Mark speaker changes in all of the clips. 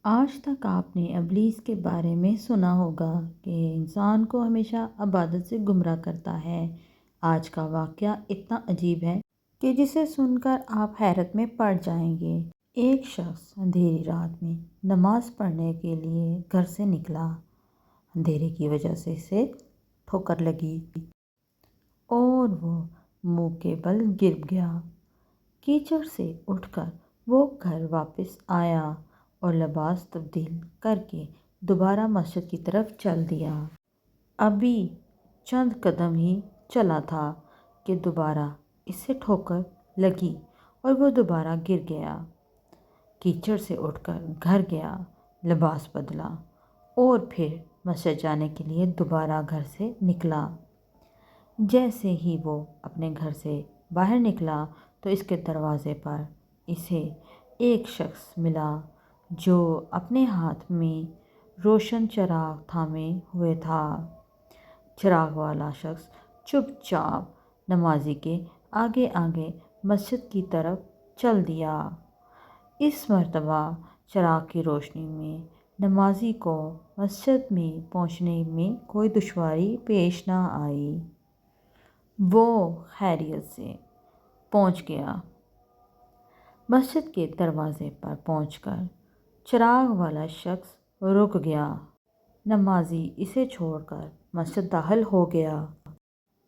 Speaker 1: آج تک آپ نے ابلیس کے بارے میں سنا ہوگا کہ انسان کو ہمیشہ عبادت سے گمراہ کرتا ہے۔ آج کا واقعہ اتنا عجیب ہے کہ جسے سن کر آپ حیرت میں پڑ جائیں گے۔ ایک شخص اندھیری رات میں نماز پڑھنے کے لیے گھر سے نکلا۔ اندھیرے کی وجہ سے اسے ٹھوکر لگی اور وہ منہ کے بل گر گیا۔ کیچڑ سے اٹھ کر وہ گھر واپس آیا اور لباس تبدیل کر کے دوبارہ مسجد کی طرف چل دیا۔ ابھی چند قدم ہی چلا تھا کہ دوبارہ اسے ٹھوکر لگی اور وہ دوبارہ گر گیا۔ کیچڑ سے اٹھ کر گھر گیا، لباس بدلا اور پھر مسجد جانے کے لیے دوبارہ گھر سے نکلا۔ جیسے ہی وہ اپنے گھر سے باہر نکلا تو اس کے دروازے پر اسے ایک شخص ملا جو اپنے ہاتھ میں روشن چراغ تھامے ہوئے تھا۔ چراغ والا شخص چپ چاپ نمازی کے آگے آگے مسجد کی طرف چل دیا۔ اس مرتبہ چراغ کی روشنی میں نمازی کو مسجد میں پہنچنے میں کوئی دشواری پیش نہ آئی۔ وہ خیریت سے پہنچ گیا۔ مسجد کے دروازے پر پہنچ کر چراغ والا شخص رک گیا۔ نمازی اسے چھوڑ کر مسجد داخل ہو گیا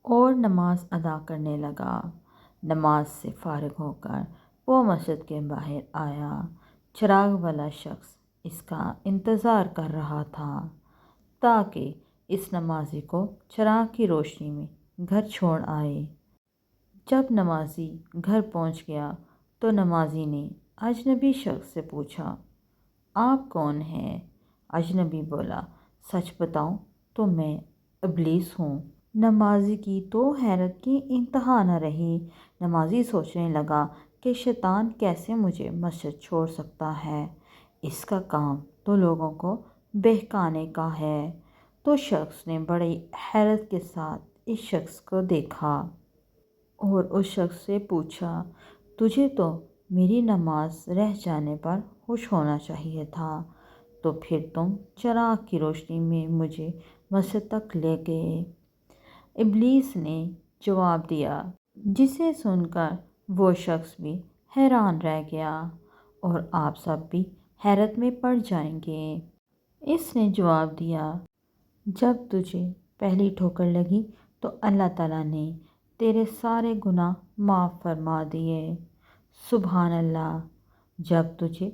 Speaker 1: اور نماز ادا کرنے لگا۔ نماز سے فارغ ہو کر وہ مسجد کے باہر آیا۔ چراغ والا شخص اس کا انتظار کر رہا تھا تاکہ اس نمازی کو چراغ کی روشنی میں گھر چھوڑ آئے۔ جب نمازی گھر پہنچ گیا تو نمازی نے اجنبی شخص سے پوچھا، آپ کون ہیں؟ اجنبی بولا، سچ بتاؤں تو میں ابلیس ہوں۔ نمازی کی تو حیرت کی انتہا نہ رہی۔ نمازی سوچنے لگا کہ شیطان کیسے مجھے مسجد چھوڑ سکتا ہے؟ اس کا کام تو لوگوں کو بہکانے کا ہے۔ تو شخص نے بڑی حیرت کے ساتھ اس شخص کو دیکھا اور اس شخص سے پوچھا، تجھے تو میری نماز رہ جانے پر خوش ہونا چاہیے تھا، تو پھر تم چراغ کی روشنی میں مجھے مسجد تک لے گئے۔ ابلیس نے جواب دیا، جسے سن کر وہ شخص بھی حیران رہ گیا اور آپ سب بھی حیرت میں پڑ جائیں گے۔ اس نے جواب دیا، جب تجھے پہلی ٹھوکر لگی تو اللہ تعالیٰ نے تیرے سارے گناہ معاف فرما دیے۔ سبحان اللہ۔ جب تجھے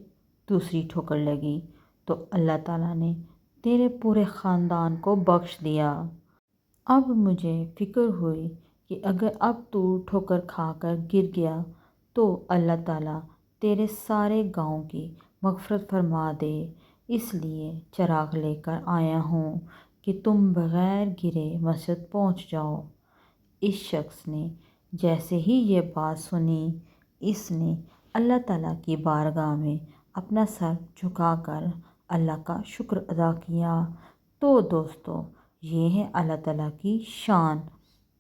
Speaker 1: دوسری ٹھوکر لگی تو اللہ تعالیٰ نے تیرے پورے خاندان کو بخش دیا۔ اب مجھے فکر ہوئی کہ اگر اب تو ٹھوکر کھا کر گر گیا تو اللہ تعالیٰ تیرے سارے گاؤں کی مغفرت فرما دے، اس لیے چراغ لے کر آیا ہوں کہ تم بغیر گرے مسجد پہنچ جاؤ۔ اس شخص نے جیسے ہی یہ بات سنی، اس نے اللہ تعالیٰ کی بارگاہ میں اپنا سر جھکا کر اللہ کا شکر ادا کیا۔ تو دوستو، یہ ہے اللہ تعالیٰ کی شان۔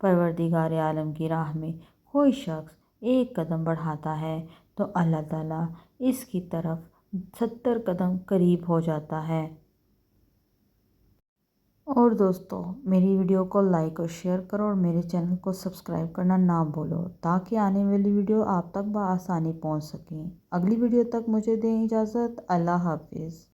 Speaker 1: پروردگار عالم کی راہ میں کوئی شخص ایک قدم بڑھاتا ہے تو اللہ تعالیٰ اس کی طرف 70 قدم قریب ہو جاتا ہے۔ اور دوستو، میری ویڈیو کو لائک اور شیئر کرو اور میرے چینل کو سبسکرائب کرنا نہ بھولو تاکہ آنے والی ویڈیو آپ تک بآسانی پہنچ سکیں۔ اگلی ویڈیو تک مجھے دیں اجازت۔ اللہ حافظ۔